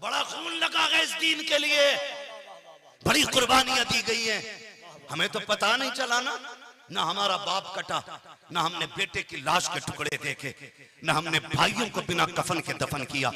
बड़ा खून लगा है इस दीन के लिए, बड़ी कुर्बानियां दी गई हैं। हमें तो पता नहीं चला ना हमारा बाप कटा, ना हमने बेटे की लाश के टुकड़े देखे, ना हमने भाइयों को बिना कफन के दफन किया।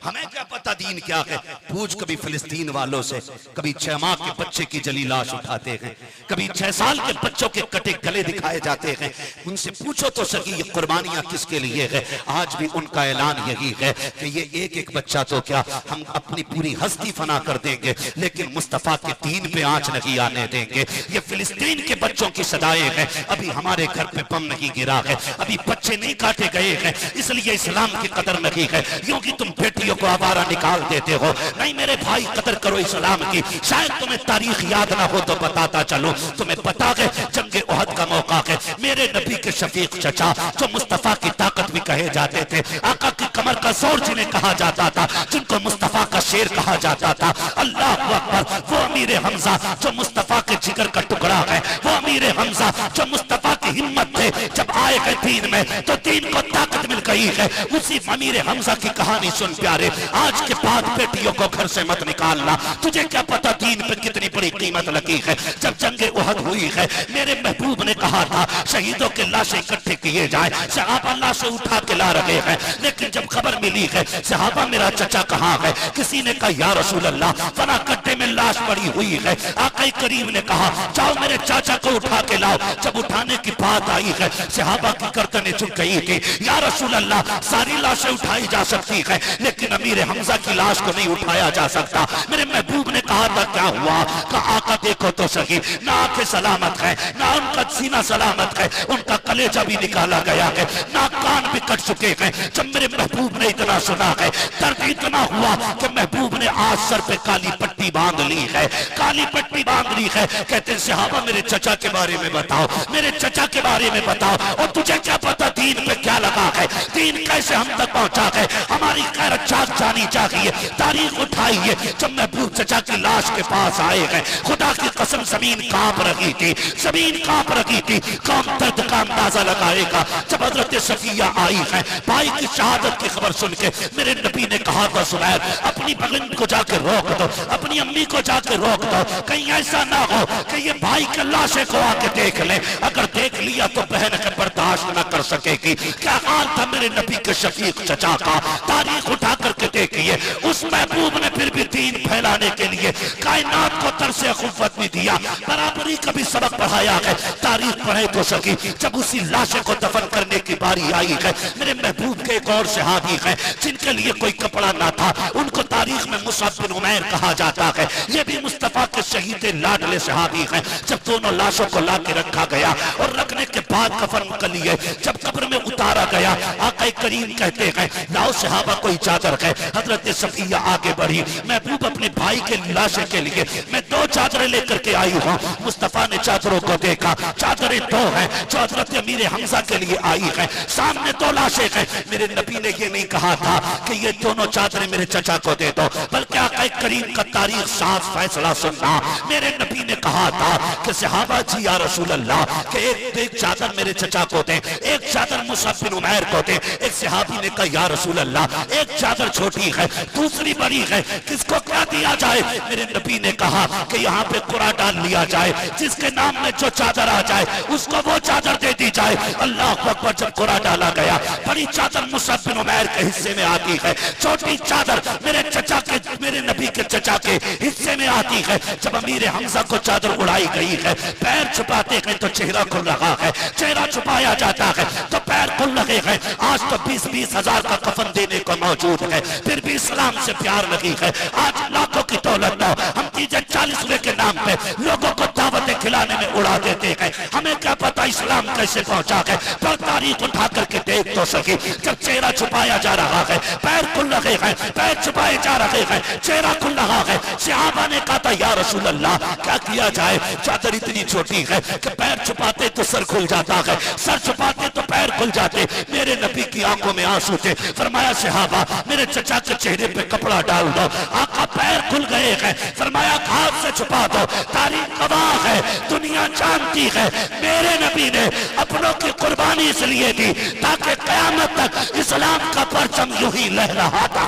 हमें क्या पता दीन क्या है। पूछ कभी फिलिस्तीन वालों से, कभी 6 माह के बच्चे की जली लाश उठाते हैं, कभी 6 साल के बच्चों के कटे गले दिखाए जाते हैं। उनसे पूछो तो सही ये कुर्बानियां किसके लिए है। आज भी उनका ऐलान यही है कि ये एक एक बच्चा तो क्या, हम अपनी पूरी हस्ती फना कर देंगे, लेकिन मुस्तफा के दीन पे आंच नहीं आने देंगे। ये फिलिस्तीन के बच्चों की सदाएं हैं। अभी हमारे घर पे बम नहीं गिरा है, अभी बच्चे नहीं काटे गए हैं, इसलिए इस्लाम की कदर नहीं है। यूं कि तुम बेटियों को आवारा निकाल देते हो। नहीं मेरे भाई, कदर करो इस्लाम की। शायद तुम्हें तारीख याद ना हो तो बताता चलो, तुम्हें पता है जंगे उहद का मौका है। मेरे नबी के शफीक चचा जो मुस्तफा की ताकत भी कहे जाते थे, आका की कमर का जोर जिन्हें कहा जाता था, जिनको मुस्तफा का शेर कहा जाता था, अल्लाह अकबर, वो अमीर हमजा जो मुस्तफा के जिगर का टुकड़ा है, वो अमीर हमजा जो मुस्तफा की हिम्मत थे। जब आए गए दीन में तो दीन को ताकत मिल गई है। उसी अमीर हमजा की कहानी सुन प्यारे, आज के बाद बेटियों को घर से मत निकालना। तुझे क्या पता दीन पे कितनी बड़ी कीमत लगी है। जब जंगे उहद हुई है, मेरे महबूब ने कहा था शहीदों के लाशें इकट्ठे किए जाए। सहाबा लाशें उठा के ला रहे हैं, लेकिन जब खबर मिली है सहाबा मेरा चचा कहाँ है, किसी ने कहा या रसूल अल्लाह फला गड्ढे में लाश पड़ी हुई है। आका करीम ने कहा जाओ मेरे चाचा को उठा के लाओ। जब उठाने की बात आई है, सहाबा की गर्दनें झुक गई थी। या रसूल अल्लाह सारी लाशें उठाई जा सकती है, लेकिन अमीर हमजा की लाश को नहीं उठाया जा सकता। मेरे महबूब ने कहा था क्या हुआ, कहा आका देखो तो सही, ना आंखें सलामत है, ना उनका सीना सलामत है, उनका कलेजा भी निकाला गया है, ना कान भी कट चुके हैं। जब मेरे महबूब ने इतना सुना है, दर्द इतना हुआ कि महबूब ने आज सर पे काली पट्टी बांध ली है, काली पट्टी बांध ली है। कहते हैं सहाबा मेरे चचा के बारे में बताओ, मेरे चचा के बारे में बताओ। और तुझे क्या पता दीन पे क्या लगा है, दीन कैसे हम तक पहुंचा है। हमारी खैरत जाग जानी चाहिए, तारीख उठाइए। जब महबूब चचा की लाश के पास आए हैं, खुदा की कसम जमीन कांप रही थी, जमीन कांप रही थी। कौन दर्द का अंदाजा लगाएगा। जब हजरत सफिया आई है, भाई की शहादत की खबर सुन के मेरे नबी ने कहा था सुनैर अपनी बहन को जाकर रोक दो, अपनी अम्मी को जाकर रोक दो, कहीं ऐसा ना हो कि ये भाई के लाशे को आके देख ले। अगर देख लिया तो बहन के बर्दाश्त न कर सकेगी। क्या हाल था मेरे नबी के शफीक चचा का, तारीख उठा करके देखिए। उस महबूब ने फिर भी दीन फैलाने के लिए कायनात को तरसे खुफत भी दिया, बराबरी का भी सबक पढ़ाया है। तारीख पढ़े तो सकी। जब उसी लाशे को दफन करने की बारी आई है, मेरे महबूब के एक और सहाबी है जिनके लिए कोई कपड़ा ना था, उनको तारीख में मुसअब बिन उमैर कहा जाता है। ये भी मुस्तफा के शहीद लाडले सहाबी हैं। जब दोनों लाशों को ला के रखा गया और रखने के बाद कफन कर लिए, जब कब्र में उतारा गया, आका करीम कहते हैं लाओ सहाबा कोई चादर है। हजरत सफिया आगे बढ़ी, महबूब अपने भाई के लाशे के लिए मैं 2 चादरें लेकर के आई हूँ। मुस्तफा ने चादरों को देखा, चादरें 2 हैं जो हजरत अमीर हमजा के लिए आई है, सामने 2 लाशें हैं। मेरे नबी ने ये नहीं कहा था कि ये दोनों चादरें मेरे चचा को दे दो, बल्कि आका करीम का तारीख साफ फैसला सुनना। मेरे नबी ने कहा था कि सहाबा जी या रसूल अल्लाह कि एक चादर मेरे चचा को दे, एक चादर मुसअब बिन उमैर को दे। एक सहाबी ने कहा या रसूल अल्लाह एक चादर छोटी है, दूसरी बड़ी है, किसको क्या दिया जाए। मेरे नबी ने कहा कि यहाँ पे कुरा डाल लिया जाए, जिसके नाम में जो चादर आ जाए उसको वो चादर दे दी जाए। अल्लाह अकबर। जब कुरा डाला गया, बड़ी चादर मुसअब बिन उमैर के हिस्से में आती है, छोटी चादर मेरे चचा के, मेरे नबी के चचा के हिस्से में आती है। जब अमीर हमजा को चादर उड़ाई गई है, पैर छुपाते हैं तो चेहरा खुल रहा है, चेहरा छुपाया जाता है तो पैर खुल रहे हैं। आज तो 20-20 हजार का कफन देने को मौजूद है, फिर भी इस्लाम से प्यार नहीं है। आज लाखों की दौलत दो, हम 40वें के नाम पे लोगों को दावतें खिलाने में उड़ा देते हैं। हमें क्या पता इस्लाम कैसे पहुंचा है। पर तारीख उठा करके देख तो सके। जब चेहरा छुपाया जा रहा है, पैर खुल रहे हैं, पैर छुपाए जा रहे हैं, चेहरा खुल रहा है। सहाबा ने कहा था या रसूल अल्लाह क्या किया जाए, चादर इतनी छोटी है कि पैर छुपाते तो सर खुल जाता है, सर छुपाते तो पैर खुल जाते। मेरे नबी की आंखों में आंसू थे। फरमाया सहाबा मेरे चचा के चेहरे पे कपड़ा डाल दो। आका पैर खुल गए हैं, फरमाया हाथ से छुपा दो। तारीख गवाह है, दुनिया जानती है, मेरे नबी ने अपनों की कुर्बानी इसलिए दी ताकि कयामत तक इस्लाम का परचम यूं ही लहराता।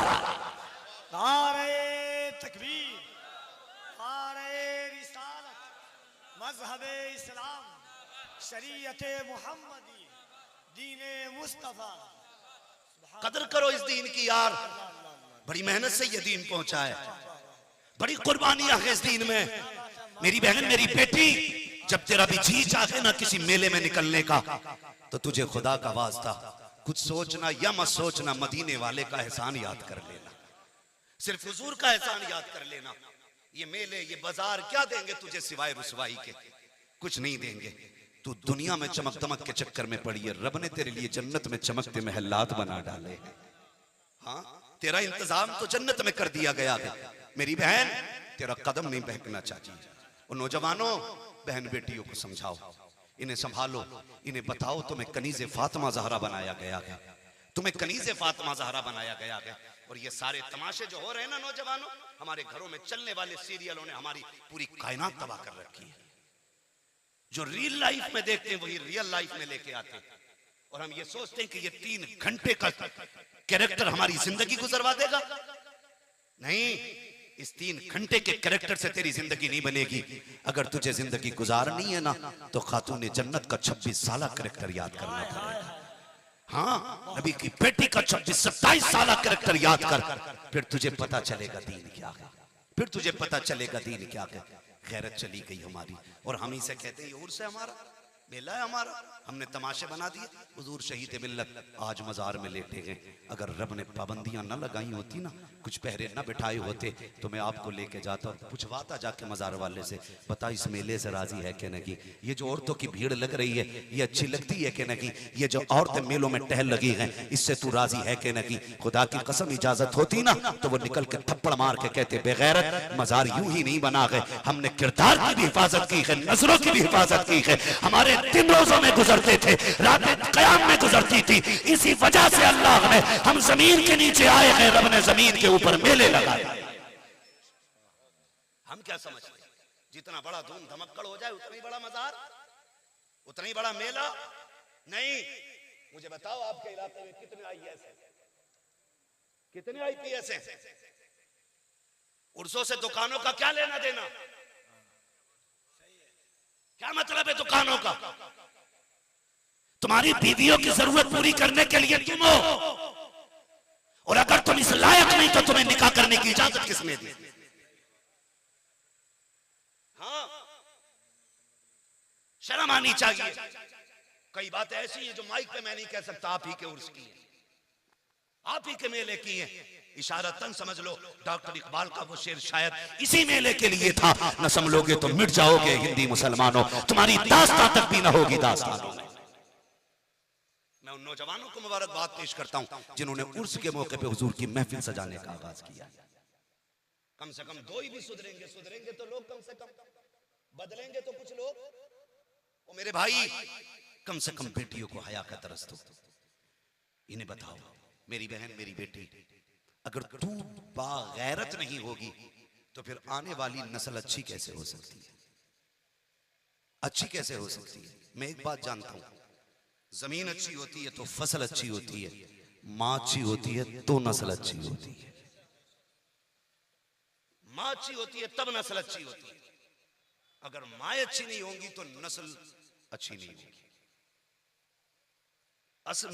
नारे तकबीर, नारे रिसालत, मजहबे इस्लाम, शरीयते मुहम्मदी, दीने मुस्तफा। कदर करो इस दीन की यार, बड़ी मेहनत से ये दीन पहुंचा है, बड़ी कुर्बानियां है इस दीन में। मेरी बहन, मेरी बेटी, जब तेरा भी जी चाहे ना किसी मेले में निकलने का, तो तुझे खुदा का वास्ता कुछ सोचना या मत सोचना, मदीने वाले का एहसान याद कर लेना, सिर्फ हुजूर का एहसान याद कर लेना। ये मेले, ये बाजार क्या देंगे तुझे सिवाय रुसवाई के? कुछ नहीं देंगे। तू दुनिया में चमक दमक के चक्कर में पड़ी है, रब ने तेरे लिए जन्नत में चमकते महलात बना डाले हैं। हाँ, तेरा इंतजाम तो जन्नत में कर दिया गया है। मेरी बहन, तेरा कदम नहीं बहकना चाहिए। और नौजवानों, बहन बेटियों को समझाओ, इन्हें संभालो, इन्हें बताओ तुम्हें कनीज़े फातिमा ज़हरा बनाया गया है, तुम्हें कनीज़े फातिमा ज़हरा बनाया गया है। और ये सारे तमाशे जो हो रहे हैं ना नौजवानों, हमारे घरों में चलने वाले सीरियलों ने हमारी पूरी कायनात तबाह कर रखी है। जो रियल लाइफ में देखते हैं वही रियल लाइफ में लेके आते हैं, और हम ये सोचते हैं कि ये 3 घंटे का कैरेक्टर हमारी जिंदगी गुजरवा देगा। नहीं, इस 3 घंटे के कैरेक्टर से तेरी जिंदगी नहीं बनेगी। अगर तुझे जिंदगी गुजारनी है ना, तो खातून जन्नत का 26 साल कैरेक्टर याद करना पड़ेगा। हाँ, नबी की बेटी का 26-27 साल कैरेक्टर याद कर, फिर तुझे पता चलेगा दीन क्या है, फिर तुझे पता चलेगा दीन क्या है। गैरत चली गई हमारी, और हम ही से कहते हैं ये उर्स है हमारा, मेला है हमारा, हमने तमाशे बना दिए। हुजूर शहीद मिल्लत आज मजार में लेटे गए। अगर रब ने पाबंदियां न लगाई होती ना, कुछ पहरे न बिठाए होते, तो मैं आपको लेके जाता और पूछवाता जाके मजार वाले से, बता इस मेले से राजी है कि नहीं? ये जो औरतों की भीड़ लग रही है, ये अच्छी लगती है कि नहीं? ये जो औरतें मेलों में टहल लगी हैं, इससे तू राजी है कि नहीं? खुदा की कसम इजाजत होती ना, तो वो निकल के थप्पड़ मार के कहते, बेगैरत, मजार यूं ही नहीं बना गए, हमने किरदार की भी हिफाजत की है, नजरों की भी हिफाजत की है। हमारे 3 रोजों में गुजरते थे, रातें कयाम में गुजरती थी। इसी वजह से अल्लाह ने, हम जमीन के नीचे आए हैं, रब ने जमीन के ऊपर मेले लगाए। हम क्या समझते हैं, जितना बड़ा धूम धमक्कड़ हो जाए उतना ही बड़ा मजार, उतना ही बड़ा मेला? नहीं। मुझे बताओ, आपके इलाके में कितने आईएएस हैं, कितने आईपीएस हैं? उर्सों से दुकानों का क्या लेना देना? क्या मतलब है दुकानों का? तुम्हारी बीवियों की जरूरत पूरी करने के लिए तुम हो, और अगर तुम इस लायक नहीं तो तुम्हें निकाह करने की इजाजत किसने दी? हाँ, शर्म आनी चाहिए। कई बातें ऐसी है जो माइक पे मैं नहीं कह सकता, आप ही के उर्स की है, आप ही के मेले की है। इशारतन समझ लो, डॉक्टर इकबाल का वो शेर शायद इसी मेले के लिए था, न संभलोगे तो मिट जाओगे हिंदी मुसलमानों, तुम्हारी दास्तां तक भी न होगी दास्तानों में। मैं उन नौजवानों को मुबारकबाद पेश करता हूं जिन्होंने उर्स के मौके पे हुजूर की महफिल सजाने का आगाज किया। कम से कम 2 ही भी सुधरेंगे, सुधरेंगे तो लोग, कम से कम बदलेंगे तो कुछ लोग। ओ मेरे भाई, कम से कम बेटियों को हया का तरस दो। इन्हें बताओ, मेरी बहन, मेरी बेटी, अगर तू बागैरत नहीं होगी तो फिर आने वाली नस्ल अच्छी कैसे हो सकती है? अच्छी कैसे हो सकती है? मैं एक बात जानता हूं, जमीन अच्छी होती है तो फसल अच्छी होती है, मां अच्छी होती है तो नस्ल अच्छी होती है। मां अच्छी होती है तब नस्ल अच्छी होती है। अगर मां अच्छी नहीं होंगी तो नस्ल अच्छी नहीं होगी,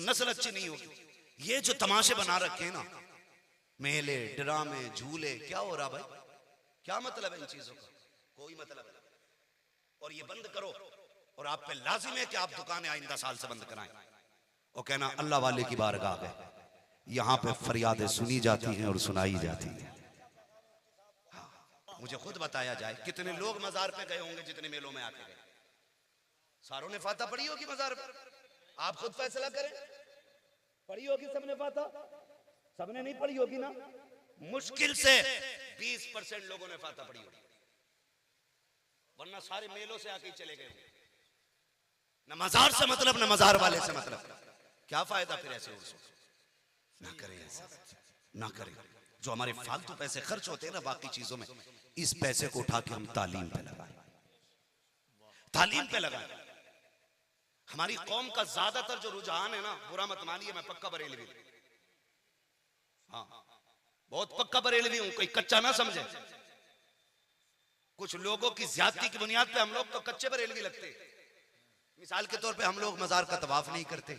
नस्ल अच्छी नहीं होगी। ये जो तमाशे बना रखे हैं ना, मेले, ड्रामे, झूले, क्या हो रहा भाई? क्या मतलब है इन चीजों का? कोई मतलब नहीं। और ये बंद करो, और आप पे लाजिम है कि आप दुकानें आइंदा साल से बंद कराएं और कहना अल्लाह वाले की बारगाह है, यहां पे फरियादें सुनी जाती हैं और सुनाई जाती हैं। हाँ, मुझे खुद बताया जाए कितने लोग मजार पे गए होंगे जितने मेलों में आके गए? सारों ने फाता पढ़ी होगी मजार पे? आप खुद फैसला करें, पढ़ी होगी सबने फाता? सबने नहीं पढ़ी होगी ना। मुश्किल से 20% लोगों ने फाता पढ़ी होगी, वरना सारे मेलों से आके चले गए। न मजार से मतलब, न मजार वाले से मतलब। क्या फायदा फिर ऐसे? ना करें ऐसा, ना करें। जो हमारे फालतू पैसे खर्च होते हैं ना बाकी चीजों में, इस पैसे को उठा के हम तालीम पे लगाएं, तालीम पे लगाएं। हमारी कौम का ज्यादातर जो रुझान है ना, बुरा मत मानिए, मैं पक्का बरेलवी, हाँ, बहुत पक्का बरेलवी हूं, कोई कच्चा ना समझे। कुछ लोगों की ज्यादती की बुनियाद पे हम लोग तो कच्चे बरेलवी लगते। मिसाल के तौर पे हम लोग मजार का तवाफ नहीं करते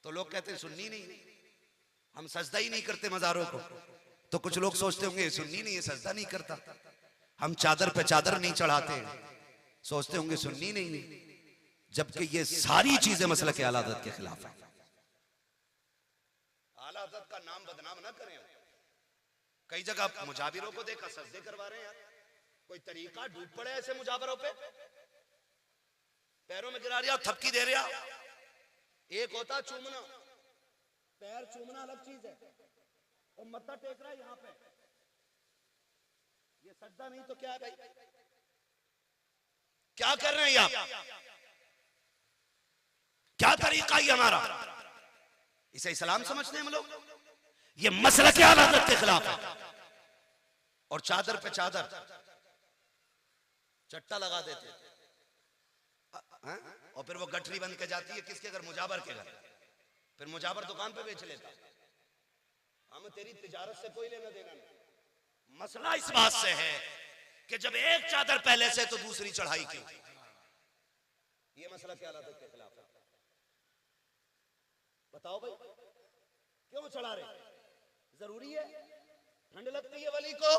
तो लोग कहते हैं सुन्नी नहीं, हम सजदा ही नहीं करते मजारों को तो कुछ लोग सोचते होंगे सुन्नी नहीं है, सजदा नहीं करता। हम चादर पे चादर नहीं चढ़ाते सोचते होंगे सुन्नी नहीं है, जबकि ये सारी चीजें मसलक आला हज़रत के खिलाफ है। आला हज़रत का नाम बदनाम ना करें। कई जगह मुजाबिरों को देखा सजदे करवा रहे हैं यार, कोई तरीका डूब पड़े ऐसे मुजाबिरों पे, पैरों में गिरा रहा थपकी दे रहा। एक होता चूमना, पैर चूमना अलग चीज है, और मत्था टेक रहा है यहां पे, ये सजदा नहीं तो क्या है भाई? क्या कर रहे हैं आप? क्या तरीका है हमारा? इसे इस्लाम समझते हैं हम लोग? ये मसलक आला हज़रत के खिलाफ है। और चादर पे चादर चट्टा लगा देते और फिर वो गठरी बन के जाती है किसके घर? मुजाबर के घर। फिर मुजाबर दुकान पे बेच लेता। हमें तेरी तिजारत से कोई लेना देना नहीं। मसला इस बात से है कि जब एक चादर पहले से तो दूसरी चढ़ाई क्यों? ये मसला क्या आला के खिलाफ है? बताओ भाई, क्यों चढ़ा रहे? जरूरी है? ठंड लगती है वली को?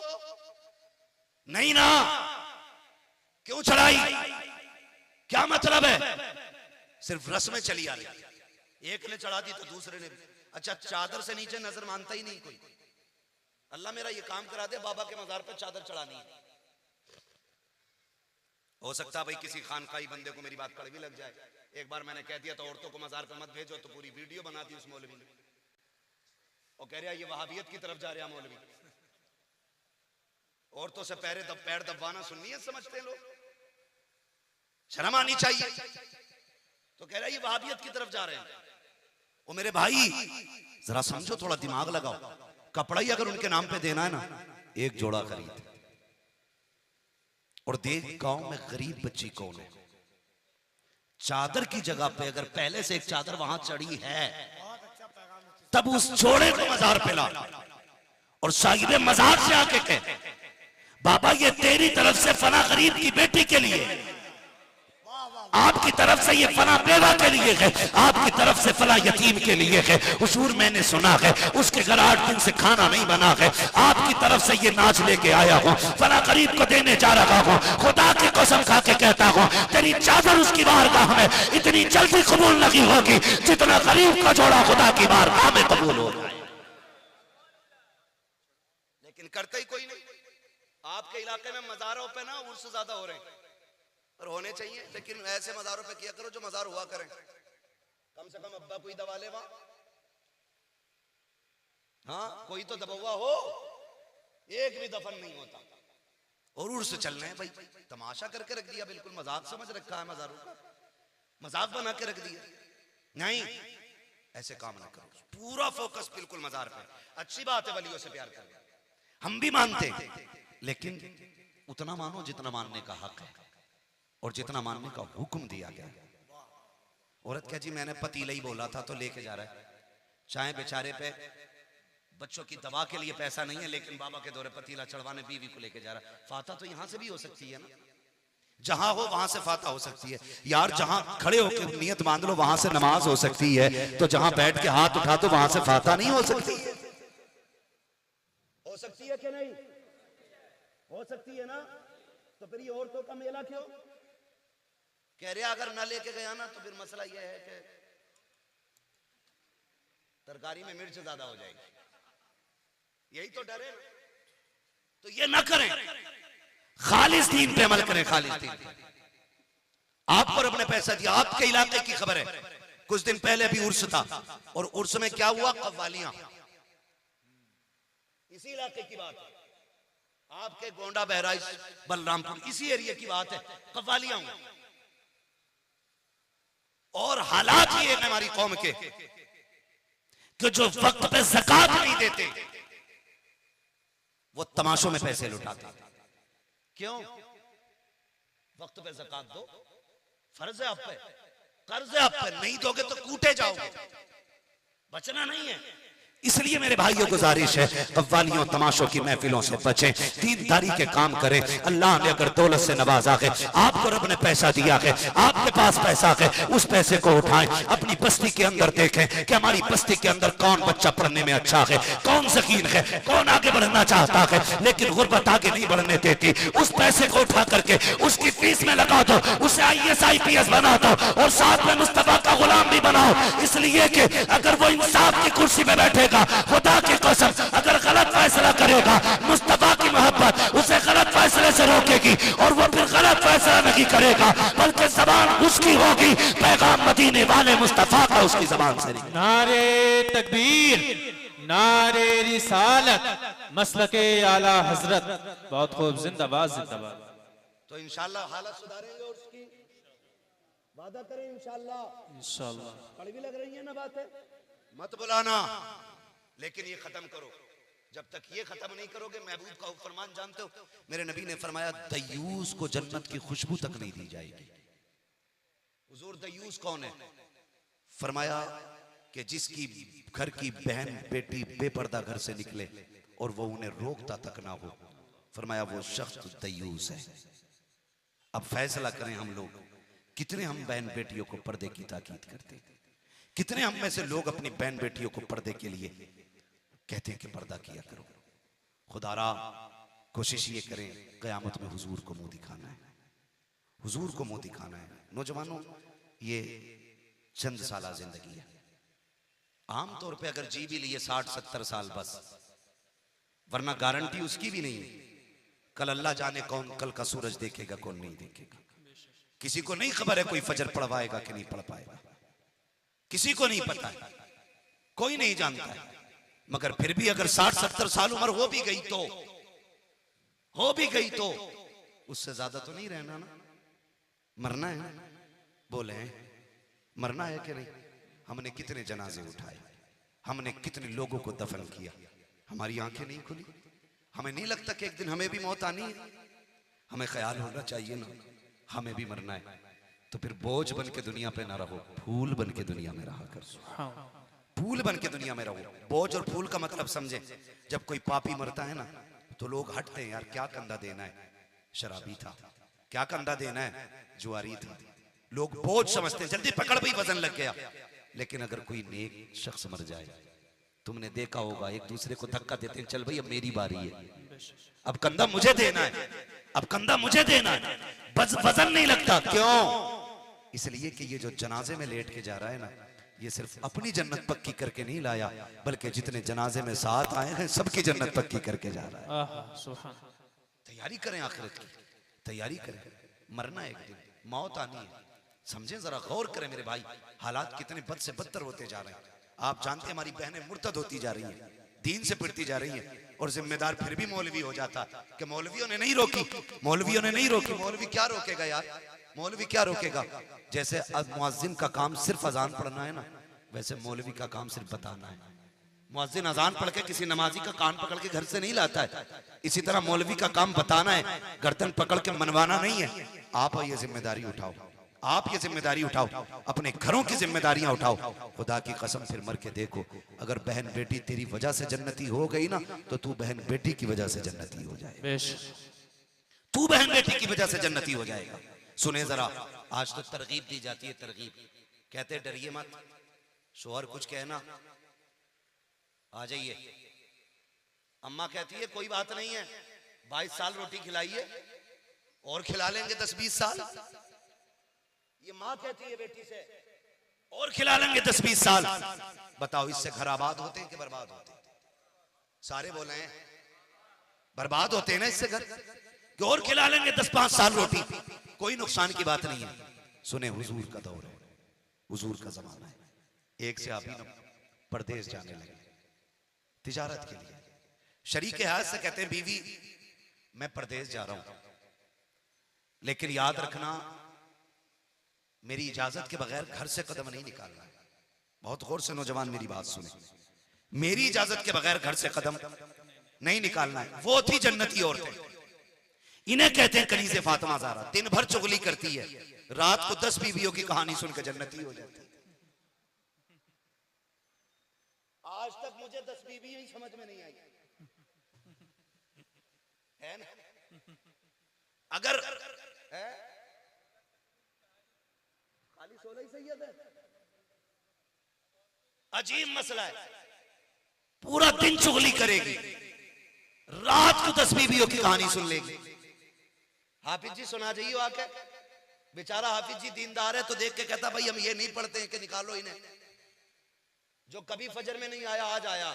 नहीं ना, क्यों चढ़ाई? क्या मतलब है? सिर्फ रस्में चली आ रही। एक ने चढ़ा दी तो दूसरे ने भी। अच्छा, चादर से नीचे नजर मानता ही नहीं कोई। अल्लाह मेरा ये काम करा दे, बाबा के मजार पे चादर चढ़ानी है। हो सकता है भाई किसी खानकाही बंदे को मेरी बात कड़वी लग जाए। एक बार मैंने कह दिया तो औरतों को मजार पे मत भेजो, तो पूरी वीडियो बना दी उस मौलवी ने, और कह रहा ये वहाबियत की तरफ जा रहा मौलवी। औरतों से पैर दबाना सुन्नियत समझते हैं लोग, शर्म आनी चाहिए। तो कह रहा ये वहाबियत की तरफ जा रहे हैं। ओ मेरे भाई जरा समझो, थोड़ा दिमाग लगाओ। कपड़ा ही अगर उनके नाम पे देना है ना, एक जोड़ा खरीद और देख गांव में गरीब बच्ची कौन है। चादर की जगह पे अगर पहले से एक चादर वहां चढ़ी है तब उस जोड़े को मजार पे ला और साहिब मजार से आके कहे बाबा ये तेरी तरफ से फला गरीब की बेटी के लिए, आपकी तरफ से ये फला बेवा के लिए है, आपकी तरफ से फला यतीम के लिए है। हुजूर मैंने सुना है उसके घर 8 दिन से खाना नहीं बना है, आपकी तरफ से ये नाच लेके आया हूँ, फला गरीब को देने जा रहा हूँ। खुदा की कसम खा के कहता हूँ तेरी चादर उसकी बारगाह में इतनी जल्दी कबूल नहीं होगी जितना गरीब का जोड़ा खुदा की बारगाह में कबूल हो जाए। लेकिन करते ही कोई नहीं। आपके इलाके में मजारों पे ना उर्स ज्यादा हो रहे हैं और होने चाहिए, लेकिन ऐसे मजारों पे किया करो जो मजार हुआ करें। कम से कम अब्बा कोई दबा ले वहां, हाँ कोई तो दबा हो, एक भी दफन नहीं होता। और उर्स चल रहे हैं भाई, तमाशा करके रख दिया, बिल्कुल मजाक समझ रखा है मजारों का, मजाक बना के रख दिया। नहीं, ऐसे काम ना करो, पूरा फोकस बिल्कुल मजार पे। अच्छी बात है वलियों से प्यार करना, हम भी मानते हैं, लेकिन उतना मानो जितना मानने का हक है और जितना मानने का हुक्म दिया गया। औरत क्या जी मैंने पतीला ही बोला था तो लेके जा रहा है। चाहे बेचारे पे बच्चों की दवा के लिए पैसा नहीं है, लेकिन बाबा के दौरे पतीला चढ़वाने बीवी को लेके जा रहा है। फाता तो यहां से भी हो सकती है ना, जहां हो वहां से फाता हो सकती है यार। जहां खड़े होकर नियत बांध लो वहां से नमाज हो सकती है, तो जहां बैठ के हाथ उठा दो वहां से फाता नहीं हो सकती? हो सकती है कि नहीं? हो सकती है ना। तो फिर ये औरतों का मेला क्यों? कह रहे अगर ना लेके गया ना तो फिर मसला यह है कि तरकारी में मिर्च ज्यादा हो जाएगी, यही तो डर है। तो ये ना करें, खालिस दीन पे अमल करें। खालिस दीन पे आप पर अपने पैसा दिया। आपके इलाके की खबर है, कुछ दिन पहले अभी उर्स था और उर्स में क्या हुआ? कव्वालियां। इसी इलाके की बात है, आपके गोंडा बहराइच बलरामपुर इसी एरिया की बात है। कव्वालियां हुई और हालात ये है हमारी कौम के कि जो वक्त पे ज़कात नहीं देते वो तमाशों में पैसे लुटाते। क्यों? वक्त पे ज़कात दो, फर्ज है आप पे, कर्ज है आप पे, नहीं दोगे तो कूटे जाओगे, बचना नहीं है। इसलिए मेरे भाइयों गुजारिश है, कव्वालियों तमाशों की महफिलों से बचें, दीनदारी के काम करें। अल्लाह ने अगर दौलत से नवाजा है, आपको रब ने पैसा दिया है, आपके पास पैसा है, उस पैसे को उठाएं, अपनी बस्ती के अंदर देखें कि हमारी बस्ती के अंदर कौन बच्चा पढ़ने में अच्छा है, कौन ज़कीन है, कौन आगे बढ़ना चाहता है लेकिन गुर्बत आगे नहीं बढ़ने देती। उस पैसे को उठा करके उसकी फीस में लगा दो, उसे IAS IPS बना दो और साथ में मुस्तफा का गुलाम भी बनाओ। इसलिए कि अगर वो इंसाफ की कुर्सी पे बैठेगा, खुदा की कसम अगर गलत फैसला करेगा, मुस्तफा की मोहब्बत उसे गलत फैसले से रोकेगी और वो फिर गलत फैसला नहीं करेगा, बल्कि जबान उसकी होगी, पैगाम मदीने वाले मुस्तफा का उसकी जबान से निकलेगा। नारे तकबीर, नारे रिसालत, मसलके आला हजरत। बहुत खूब, जिंदाबाद जिंदाबाद। तो इंशाल्लाह हालत सुधारेंगे और उसकी वादा करें इंशाल्लाह। इंशाल्लाह। कड़वी लग रही है ना बातें, मत बुलाना, लेकिन ये खत्म करो। जब तक ये खत्म नहीं करोगे, महबूब का फरमान जानते हो, मेरे नबी ने फरमाया दयूस को जन्नत की खुशबू तक नहीं दी जाएगी। हुजूर दयूस कौन है? फरमाया कि जिसकी घर की बहन बेटी बेपर्दा घर से निकले और वो उन्हें रोकता तक ना हो, फरमाया वो शख्स दयूस है। अब फैसला करें हम लोग, कितने हम बहन बेटियों को पर्दे की ताकीद करते हैं, कितने हम में से लोग अपनी बहन बेटियों को पर्दे के लिए कहते हैं कि पर्दा किया करो। खुदारा कोशिश ये करें, क़यामत में हुजूर को मुंह दिखाना है, हुजूर को मुंह दिखाना है। नौजवानों, ये चंद साल जिंदगी है, आमतौर पे अगर जी भी लिए 60-70 साल बस, वरना गारंटी उसकी भी नहीं है। कल अल्लाह जाने कौन कल का सूरज देखेगा, कौन नहीं देखेगा। किसी को नहीं खबर है कोई फजर पढ़वाएगा कि नहीं पढ़ पाएगा, किसी को नहीं पता है, कोई नहीं जानता है। मगर फिर भी अगर 60-70 साल उम्र हो भी गई तो उससे ज्यादा तो नहीं रहना ना, मरना है। बोले मरना है कि नहीं? हमने कितने जनाजे उठाए, हमने कितने लोगों को दफन किया, हमारी आंखें नहीं खुली। हमें नहीं लगता कि एक दिन हमें भी मौत आनी है? हमें ख्याल होना चाहिए ना, हमें भी मरना है। तो फिर बोझ बन के दुनिया पे ना रहो, फूल बन के दुनिया में रहा कर। फूल बन के दुनिया में रहो। बोझ और फूल का मतलब समझे। जब कोई पापी मरता है ना तो लोग हटते हैं, यार क्या कंधा देना है, शराबी था, क्या कंधा देना है, जुआरी था। लोग बोझ समझते हैं, जल्दी पकड़ भाई वजन लग गया। लेकिन अगर कोई नेक शख्स मर जाए, तुमने देखा होगा एक दूसरे को धक्का देते हैं, चल भाई अब मेरी बारी है, अब कंधा मुझे देना है, अब कंधा मुझे देना है। वजन नहीं लगता, क्यों? इसलिए कि ये जो जनाजे में लेट के जा रहा है ना, ये सिर्फ अपनी जन्नत पक्की करके नहीं लाया, बल्कि जितने जनाजे में साथ आए हैं सबकी जन्नत पक्की करके जा रहा है। तैयारी करें, आखिरत की तैयारी करें। मरना एक दिन, मौत आनी है। समझें, जरा गौर करें मेरे भाई, हालात कितने बद से बदतर होते जा रहे हैं। आप जानते हैं हमारी बहनें मुर्तद होती जा रही हैं, दीन से पिटती जा रही हैं, और जिम्मेदार फिर भी मौलवी हो जाता कि मौलवियों ने नहीं रोकी, मौलवियों ने नहीं रोकी। मौलवी क्या रोकेगा यार, मौलवी क्या रोकेगा? जैसे मुअज्जिन का काम सिर्फ अजान पढ़ना है ना, वैसे मौलवी का काम सिर्फ बताना है। मुअज्जिन अजान पढ़ के किसी नमाजी का कान पकड़ के घर से नहीं लाता है, इसी तरह मौलवी का काम बताना है, गर्दन पकड़ के मनवाना नहीं है। आप ये जिम्मेदारी उठाओ, आप ये जिम्मेदारी उठाओ, अपने घरों की जिम्मेदारियां उठाओ। खुदा की कसम फिर मर के देखो, अगर बहन बेटी तेरी वजह से जन्नती हो गई ना, तो तू बहन बेटी की वजह से जन्नती हो जाए, तू बहन बेटी की वजह से जन्नती हो जाएगा। सुने जरा, आज तो तरगीब दी जाती है, तरगीब कहते डरिए मत, शोहर कुछ कहना आ जाइए, अम्मा कहती है कोई बात नहीं है, 22 साल रोटी खिलाइए और खिला लेंगे 10-20 साल। ये माँ कहती है बेटी से, और खिला लेंगे 10-20 साल। बताओ इससे घर आबाद होते हैं कि बर्बाद होते हैं? सारे बोले हैं बर्बाद होते हैं ना इससे घर, कि और खिला लेंगे 10-5 साल रोटी, कोई नुकसान की बात नहीं है। सुने, हुजूर का दौर है, हुजूर का जमाना है। एक से आप ही परदेश जाने लगे तिजारत के लिए, शरीक हाथ से कहते हैं बीवी मैं परदेश जा रहा हूं, लेकिन याद रखना मेरी इजाजत के बगैर घर से कदम नहीं निकालना है। बहुत गौर से नौजवान मेरी बात सुने, मेरी इजाजत के बगैर घर से कदम नहीं निकालना है। वो थी जन्नती औरतें, इन्हें कहते हैं कनीज़े फातिमा ज़हरा। दिन भर चुगली करती है, रात को 10 बीवियों की कहानी सुनकर जन्नती हो जाती है। आज तक मुझे 10 बीवी ही समझ में नहीं आई है ना। अगर है खाली 16 ही सैयद है, अजीब मसला है। पूरा दिन चुगली करेगी, रात को 10 बीवियों की कहानी सुन लेगी। हाफिज जी सुना जाइए आके, बेचारा हाफिज जी दीनदार है तो देख के कहता भाई हम ये नहीं पढ़ते हैं कि निकालो इन्हें, जो कभी फजर में नहीं आया आज आया।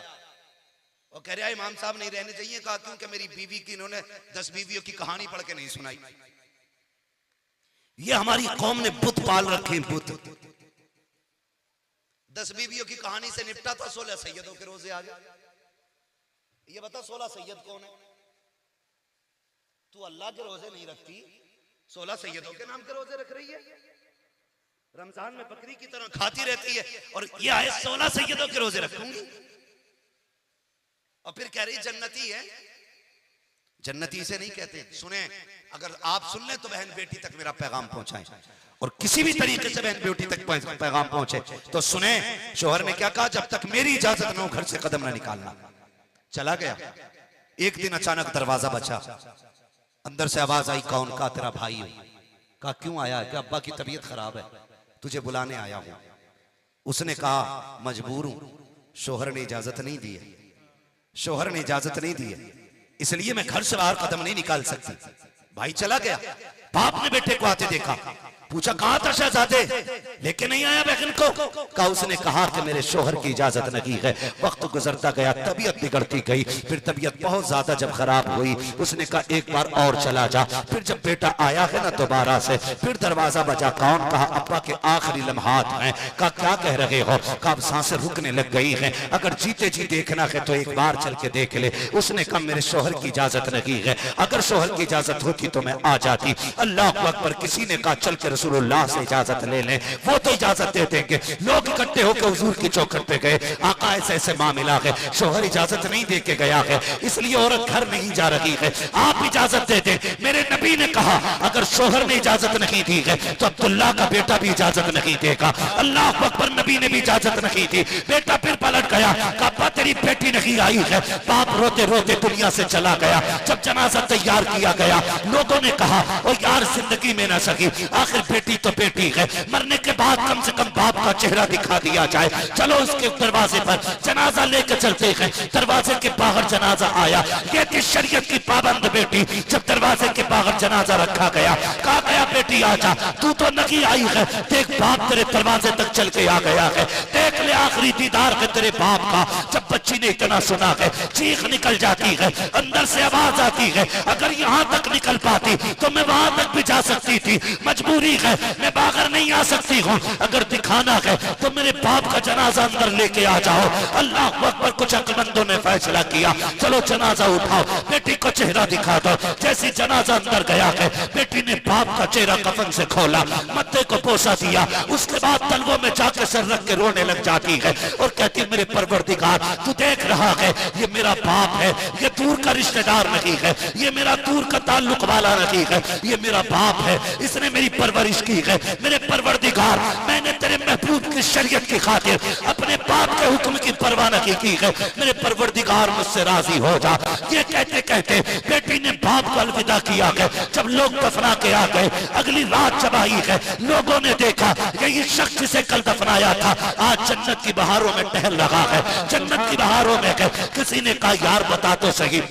और कह रहा है इमाम साहब नहीं रहने चाहिए। कहा क्योंकि मेरी बीवी की इन्होंने 10 बीवियों की कहानी पढ़ के नहीं सुनाई। ये हमारी कौम ने बुत पाल रखे हैं, बुत। 10 बीवियों की कहानी से निपटा था, 16 सैयदों के रोजे आ गए। ये बता 16 सैयद कौन है? तू अल्लाह के रोजे नहीं रखती, 16 सैयदों के नाम के रोजे रख रही है। रमजान में बकरी की तरह खाती रहती है और ये आए 16 सैयदों के रोजे रखूंगी। और फिर कह रही जन्नती है। जन्नती इसे नहीं कहते। सुने, अगर आप सुन ले तो बहन बेटी तक मेरा पैगाम पहुंचाएं, और किसी भी तरीके से बहन बेटी तक पैगाम पहुंचे तो सुने। शोहर ने क्या कहा, जब तक मेरी इजाजत न हो घर से कदम न निकालना। चला गया। एक दिन अचानक दरवाजा बचा, अंदर से आवाज आई, कौन? का तेरा भाई हो। कहा क्यों आया है? कि अब्बा की तबीयत खराब है, तुझे बुलाने आया हूं। उसने कहा मजबूर हूं, शोहर ने इजाजत नहीं दी है, शोहर ने इजाजत नहीं दी है, इसलिए मैं घर से बाहर कदम नहीं निकाल सकती। भाई चला गया। बाप ने बेटे को आते देखा, पूछा कहां था शहजादे, लेके नहीं आया बहन को? कहा उसने कहा कि मेरे शोहर की इजाजत नहीं है। वक्त गुजरता गया, तबीयत बिगड़ती गई, फिर तबीयत बहुत ज्यादा जब खराब हुई, उसने कहा एक बार और चला जा। फिर जब बेटा आया है ना दोबारा से, फिर दरवाजा बजा, कौन? कहा अब्बा के आखिरी लम्हात हैं। कहा क्या कह रहे हो? कहा अब सांसें रुकने लग गई हैं, अगर जीते जी देखना है तो एक बार चल के देख ले। उसने कहा मेरे शोहर की इजाजत नहीं है, अगर शोहर की इजाजत होती तो मैं आ जाती। अल्लाह अकबर। किसी ने कहा चल के रसूलुल्लाह से इजाजत ले लें, वो तो इजाजत दे देंगे। लोग इकट्ठे होकर हुजूर की चौखट पे गए, आका ऐसे ऐसे मामला है, शोहर इजाजत नहीं दे के गया है, इसलिए औरत घर नहीं जा रही है, आप इजाजत दे दें। मेरे नबी ने कहा अगर शोहर ने इजाजत नहीं दी है तो अब्दुल्ला का बेटा भी इजाजत नहीं देगा। अल्लाह अकबर। नबी ने भी इजाजत नहीं दी। बेटा फिर पलट गया, कहा तेरी बेटी नहीं आई है। बाप रोते रोते दुनिया से चला गया। जब जनाजा तैयार किया गया, लोगों ने कहा ओ यार जिंदगी में ना सकी, आखिर बेटी तो बेटी है, मरने के बाद कम से कम बाप का चेहरा दिखा दिया जाए। चलो उसके दरवाजे पर जनाजा लेकर चलते हैं। दरवाजे के बाहर जनाजा आया। ये थी शरीयत की पाबंद बेटी। जब दरवाजे के बाहर जनाजा रखा गया, कहा गया बेटी आजा, तू तो नहीं आई है, देख बाप तेरे दरवाजे तक चल के आ गया है, देख ले आखिरी दीदार है तेरे बाप का। जब बच्ची ने इतना सुना है, चीख निकल जाती है, अंदर से आवाज आती है, अगर यहाँ तक निकल पाती तो मैं वहां तक भी जा सकती थी, मजबूरी है मैं बाहर नहीं आ सकती हूँ, अगर दिखाना है तो मेरे बाप का जनाजा अंदर लेके आ जाओ। अल्लाह अकबर। कुछ अक्लमंदों ने फैसला किया, चलो जनाजा उठाओ, बेटी को चेहरा दिखा दो। जैसी जनाजा अंदर गया है, बेटी ने बाप का चेहरा कफन से खोला, मत्थे को पोसा दिया, उसके बाद तलवों में जाकर सर रख के रोने लग जाती है और कहती मेरे परवरदिगार तू देख रहा है ये मेरा बाप है, ये दूर का रिश्तेदार नहीं है, ये मेरा दूर का ताल्लुक वाला नहीं है, ये मेरा बाप है, इसने मेरी परवरिश की है। मेरे परवरदिगार मैंने तेरे महबूब की शरीयत की खातिर अपने बाप के हुक्म की परवाह नहीं की है, मेरे परवरदिगार मुझसे राजी हो जा। ये कहते कहते बेटी ने बाप को अलविदा किया है। जब लोग दफना के आ गए, अगली रात जब आई है, लोगों ने देखा ये शख्स जिसे कल दफनाया था आज जन्नत की बहारों में टहल रहा है, जन्नत की बहारों में है। किसी ने कहा यार बता तो सही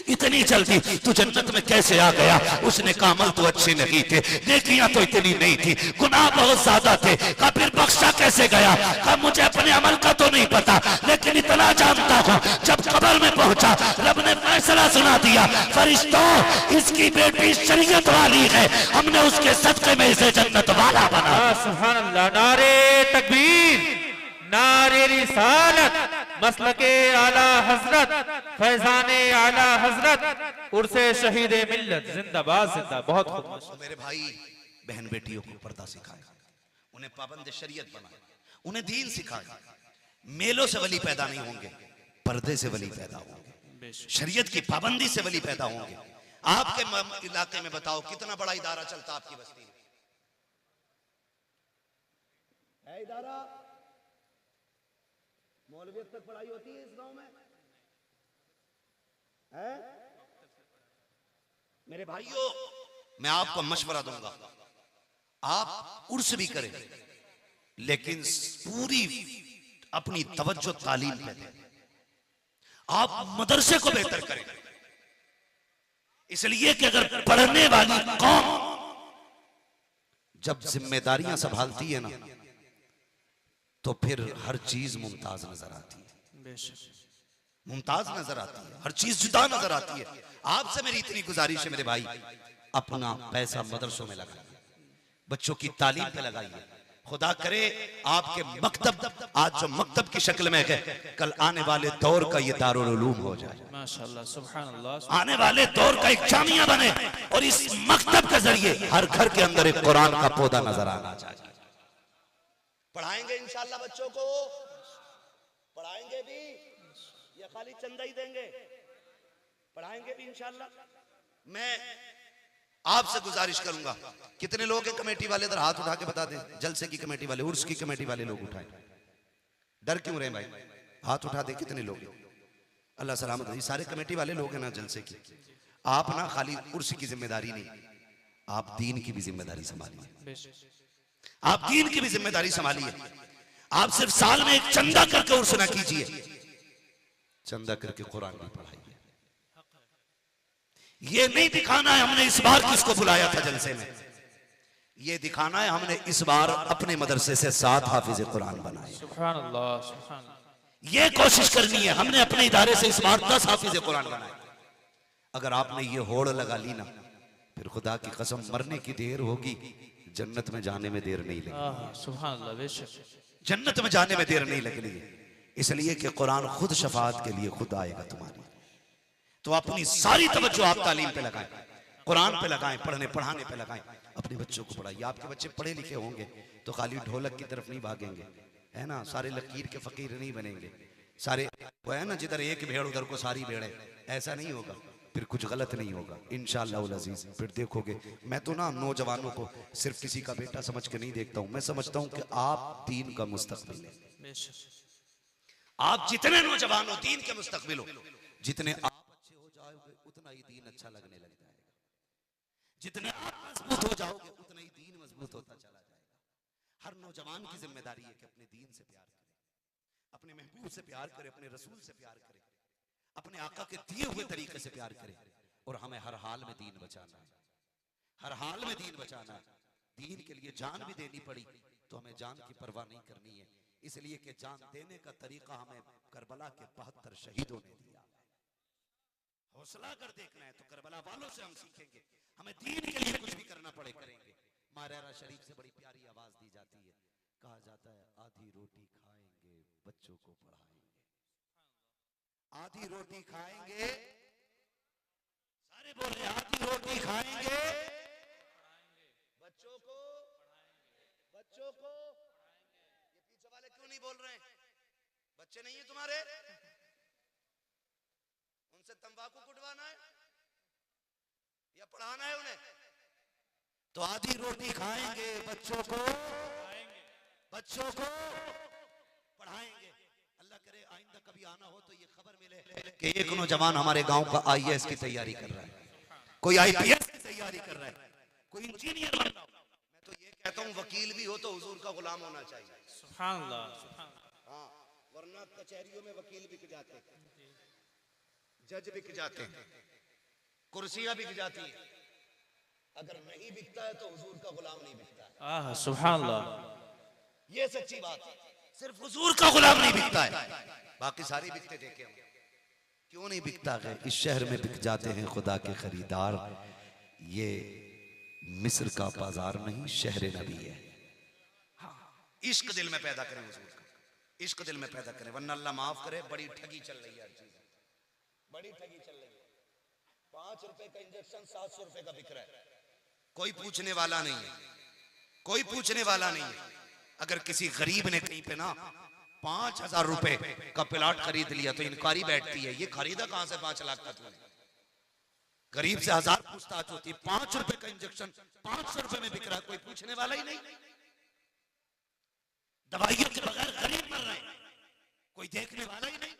इतनी जल्दी तू जन्नत में कैसे आ गया? उसने कहा अमल तो अच्छे नहीं थे, नेकियां तो इतनी नहीं थी, गुनाह बहुत ज्यादा थे। कहा फिर बख्शा कैसे गया? कहा मुझे अपने अमल का तो नहीं पता, लेकिन इतना जानता हूँ जब कब्र में पहुंचा रब ने फैसला सुना दिया, फरिश्तों इसकी बेटी शरीयत वाली है, हमने उसके सदके में इसे जन्नत वाला बना। सुभान अल्लाह। नारे तकबीर, नारे रिसालत, मसलके आला हजरत, फैजाने आला हजरत, उर्से शहीद मिल्लत जिंदाबाद जिंदाबाद। बहुत खूब। मेरे भाई बहन बेटियों को पर्दा सिखाए, उन्हें पाबंद शरीयत बनाए, उन्हें दीन सिखाए। मेलों से वली पैदा नहीं होंगे, पर्दे से वली पैदा होंगे, शरीयत की पाबंदी से वली पैदा होंगे। आपके इलाके में बताओ कितना बड़ा इदारा चलता आपकी बस्ती में है? इदारा मौलवियत तक पढ़ाई होती है इस गांव में है? मेरे भाइयों, मैं आपको मशवरा दूंगा, आप उर्स भी करें लेकिन पूरी अपनी तवज्जो तालीम पे दें। आप मदरसे को बेहतर करें, इसलिए कि अगर पढ़ने वाली कौम जब जिम्मेदारियां संभालती है ना तो फिर हर चीज मुमताज नजर आती है, मुमताज नजर आती है, हर चीज जुदा नजर आती है। आपसे मेरी इतनी गुजारिश है मेरे भाई, अपना पैसा मदरसों में लगाइए, बच्चों की तालीम पे लगाइए। खुदा करे आपके मकतब आज जो मकतब की शक्ल में है, कल आने वाले दौर का ये दारुल उलूम हो जाए, माशाअल्लाह, सुभान अल्लाह। आने वाले दौर का एक जामिया बने और इस मकतब के जरिए हर घर के अंदर एक कुरान का पौधा नजर आना चाहिए। पढ़ाएंगे इंशाअल्लाह बच्चों को, पढ़ाएंगे भी या खाली चंदा ही देंगे? पढ़ाएंगे भी इंशाअल्लाह। मैं आपसे गुजारिश करूंगा, कितने लोग हैं कमेटी वाले, इधर हाथ उठा के बता दें। जलसे की कमेटी वाले, उर्स की कमेटी वाले लोग उठाएं, डर क्यों रहे भाई? हाथ उठा दे, कितने लोग हैं? अल्लाह सलामत है। सारे कमेटी वाले लोग हैं ना जलसे की। आप ना खाली उर्स की जिम्मेदारी नहीं, आप दीन की भी जिम्मेदारी संभालिए, आप दीन की भी जिम्मेदारी संभालिए। आप सिर्फ साल में एक चंदा करके उर्स ना कीजिए, चंदा करके कुरान भी पढ़ाइए। ये नहीं दिखाना है हमने इस बार किसको बुलाया था जलसे में, ये दिखाना है हमने इस बार अपने मदरसे से 7 हाफिज कुरान बनाए। सुभान अल्लाह, सुभान अल्लाह। ये कोशिश करनी है हमने अपने इदारे से इस बार 10 हाफिज कुरान बनाए। अगर आपने ये होड़ लगा ली ना, फिर खुदा की कसम मरने की देर होगी, जन्नत में जाने में देर नहीं लगेगी। सुभान अल्लाह, बेशक जन्नत में जाने में देर नहीं लगनी है, इसलिए कि कुरान खुद शफाअत के लिए खुद आएगा तुम्हारी। तो अपनी सारी तवज्जो आप तालीम पे लगाएं, कुरान पे लगाएं, पढ़ने पढ़ाने पे लगाएं, अपने बच्चों को पढ़ाइए। आपके बच्चे पढ़े लिखे होंगे तो खाली ढोलक की तरफ नहीं भागेंगे, है ना? सारे लकीर के फकीर नहीं बनेंगे, सारे वो है ना जिधर एक भेड़ उधर को सारी भेड़ है, ऐसा नहीं होगा, फिर कुछ गलत नहीं होगा इंशाअल्लाह उल अजीज। फिर देखोगे, मैं तो ना नौजवानों को सिर्फ किसी का बेटा समझ के नहीं देखता हूँ, मैं समझता हूँ कि आप दीन का मुस्तकबिल है। आप जितने नौजवान हो दीन के मुस्तकबिल हो, जितने आप अच्छे हो जाओगे उतना ही दीन अच्छा लगने लग जाएगा, जितने आप मजबूत हो जाओगे उतना ही दीन मजबूत होता चला जाएगा। हर नौजवान की जिम्मेदारी है कि अपने दीन से प्यार करे, अपने महबूब से प्यार करे, अपने रसूल से प्यार करे, अपने आका के दिए हुए तरीके से प्यार करे। और हमें हर हाल में दीन बचाना है, हर हाल में दीन बचाना है। दीन के लिए जान भी देनी पड़ी तो हमें जान की परवाह नहीं करनी है, इसलिए कि जान देने का तरीका हमें करबला के 72 शहीदों ने दिया। हौसला कर देखना है तो करबला वालों से हम सीखेंगे, हमें दीन के लिए कुछ भी करना पड़े करेंगे। मारेरा शरीफ से बड़ी प्यारी आवाज दी जाती है, कहा जाता है आधी रोटी खाएंगे बच्चों को पढ़ाएंगे, आधी रोटी खाएंगे, सारे बोले आधी रोटी खाएंगे बच्चों को, बच्चों को। ये पीछे वाले क्यों नहीं बोल रहे हैं? बच्चे नहीं है तुम्हारे? उनसे तंबाकू कुटवाना है या पढ़ाना है उन्हें? तो आधी रोटी खाएंगे बच्चों को, बच्चों को पढ़ाएंगे। अल्लाह करे आइंदा कभी आना हो तो ये खबर मिले कि एक नौजवान हमारे गांव का आईएएस की तैयारी कर रहा है, कोई आईपीएस की तैयारी कर रहा है, कोई इंजीनियर बन रहा है। मैं तो ये कहता हूँ वकील भी हो तो हुजूर का गुलाम होना चाहिए। सुभान अल्लाह, सुभान अल्लाह। हाँ, वरना कचहरियों में वकील बिक जाते हैं, जज बिक जाते हैं, कुर्सियां बिक जाती है। अगर नहीं बिकता है तो हुजूर का गुलाम नहीं बिकता है। सुभान अल्लाह, ये सच्ची बात है। सिर्फ हुजूर का गुलाम नहीं बिकता है, बाकी सारी बिकते देखे हम। क्यों नहीं बिकता है? इस शहर में बिक जाते हैं खुदा के खरीदार। ये मिस्र का बाजार नहीं, शहर नबी है। हाँ, इश्क दिल में पैदा करें हुजूर का, इश्क दिल में पैदा करें, वरना अल्लाह माफ करे बड़ी ठगी चल रही है, हर चीज बड़ी ठगी चल रही है। 5 रुपए का इंजेक्शन 700 रुपए का बिक रहा है, कोई पूछने वाला नहीं है, कोई पूछने वाला नहीं है। अगर किसी गरीब ने कहीं पे ना 5000 रुपए का प्लाट खरीद लिया तो इंक्वायरी बैठती है, ये खरीदा कहां से 5 लाख का तूने? गरीब से 1000 पूछताछ होती है। 5 रुपए का इंजेक्शन 500 रुपए में बिक रहा है, कोई पूछने वाला ही नहीं। दवाइयों के बगैर गरीब मर रहे हैं, कोई देखने वाला ही नहीं।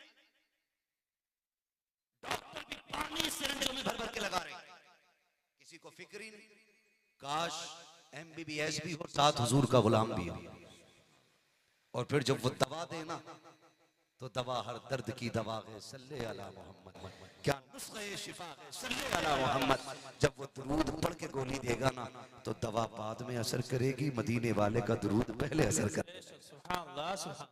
डॉक्टर भी पानी सिलेंडर में भर भर के लगा रहे हैं, किसी को फिक्र ही नहीं। काश MBBS भी हो, साथ हुजूर का गुलाम भी हो। और फिर जब वो दवा देना तो दवा हर दर्द की दवा है, सल्ले अला मोहम्मद, क्या नुस्खे शिफा है, सल्ले अला मोहम्मद। जब वो दुरूद पढ़ के गोली देगा ना तो दवा बाद में असर करेगी, मदीने वाले का दुरूद पहले असर करेगा, सुभान अल्लाह, सुभान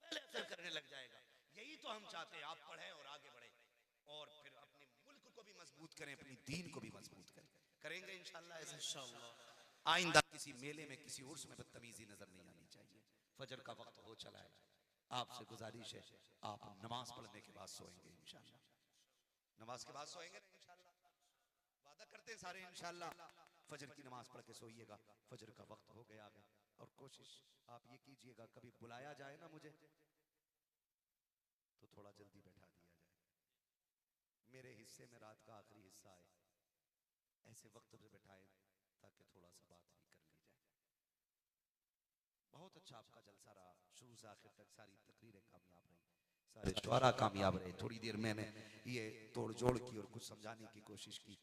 पहले असर करने लग जाएगा। यही तो हम चाहते हैं, आप पढ़ें और आगे बढ़े और फिर अपने मुल्क को भी मजबूत करें, अपनी दीन को भी मजबूत करें। करेंगे इंशाअल्लाह ऐसा। इंशाअल्लाह आइंदा किसी मेले में किसी उर्स में बदतमीजी नजर नहीं आनी चाहिए। फजर का वक्त हो चला है, आपसे गुजारिश है आप नमाज पढ़ने के बाद सोएंगे इंशाअल्लाह। नमाज के बाद सोएंगे ना इंशाअल्लाह, वादा करते हैं सारे इंशाअल्लाह। फजर की नमाज पढ़ के सोइएगा, फजर का वक्त हो गया है। और कोशिश आप ये कीजिएगा, कभी बुलाया जाए ना मुझे तो थोड़ा जल्दी बैठा दिया जाए, मेरे हिस्से में रात का आखिरी हिस्सा है, ऐसे वक्त पे बैठाएं ताकि थोड़ा सा बात भी कर ली जाए। बहुत अच्छा आपका जलसा रहा, शुरू से आखिर तक सारी तकरीरें कामयाब रही, सारे शुआरा कामयाब रहे। थोड़ी देर मैंने ये तोड़ जोड़ की और कुछ समझाने की कोशिश की,